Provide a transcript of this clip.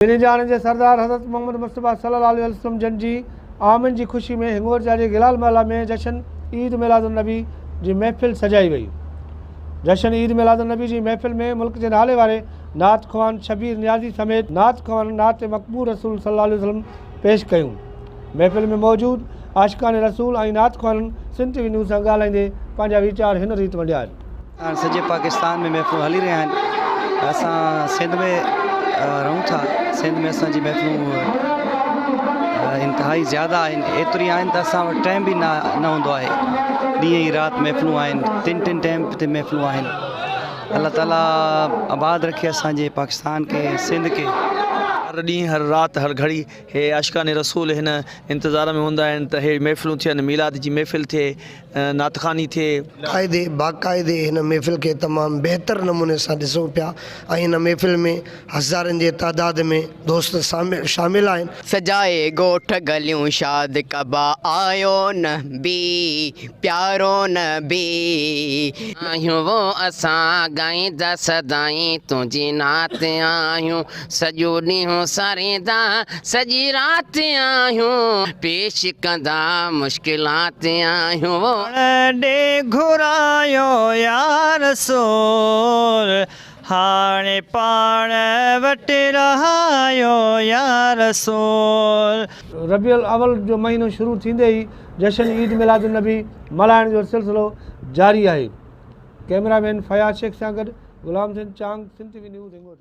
दिन जान जे सरदार हज़रत मोहम्मद मुस्तफ़ा सल्लल्लाहु अलैहि वसल्लम जन जी आमन की खुशी में हिंगोर जे गिलाल महला में जशन ईद मिलादुन्नबी की महफ़िल सजाई वई। जशन ईद मिलादुन्नबी की महफ़िल में मुल्क के नाले वाले नात ख़वान शबीर नियाज़ी समेत नात ख़वान नात मक़बूल रसूल सल्लल्लाहु अलैहि वसल्लम पेश कयूं। महफ़िल में मौजूद आशिकान रसूल और नात ख़वान सिंध टीवी न्यूज़ सां ॻाल्हाईंदे पंहिंजा वीचार हिन रीत वंडिया। सॼे पाकिस्तान में महफ़िलूं हली रहिया आहिनि। असां सिंध में रहूं था। सिंध में असांजी महफ़िलूं इंतहाई ज़्यादा आहिनि। एतिरी आहिनि त असां वटि टाइम बि न हूंदो आहे। ॾींहं ई राति महफ़िलूं आहिनि, तिन टाइम ते महफ़िलूं आहिनि। अल्लाह ताला आबाद रखे असांजे पाकिस्तान के, सिंध के। हर ॾींहुं हर राति हर घड़ी हे आशिकान रसूल हिन इंतज़ार में हूंदा आहिनि त हे महफ़िलूं थियनि, मीलाद जी महफ़िल थिए, नातख़ानी थिए। बाक़ाइदे हिन महफ़िल के तमामु बहितर नमूने सां ॾिसूं पिया ऐं हिन महफ़िल में हज़ारनि जे तादाद में दोस्त शामिल आहिनि। सजाए गोठ गलियूं शाद कबा आयो न बी प्यारो न बी आहियूं वो असां गाईंदा सदाई तुंहिंजी नात आहियूं सॼो ॾींहुं सारींदा सॼी राति आहियूं पेश कंदा मुश्किलात आहियूं वो ॾे घुरायो यार रसूल हाणे पाण वटि रहायो यार रसूल। रबीउल अवल जो महीनो शुरू थींदे ही जशन ईद मिलादुन्नबी मल्हाइण जो सिलसिलो जारी है। कैमरामैन फयाज़ शेख सां गॾु गुलाम सिंह चांग, सिंध टीवी न्यूज़ हिंगोर।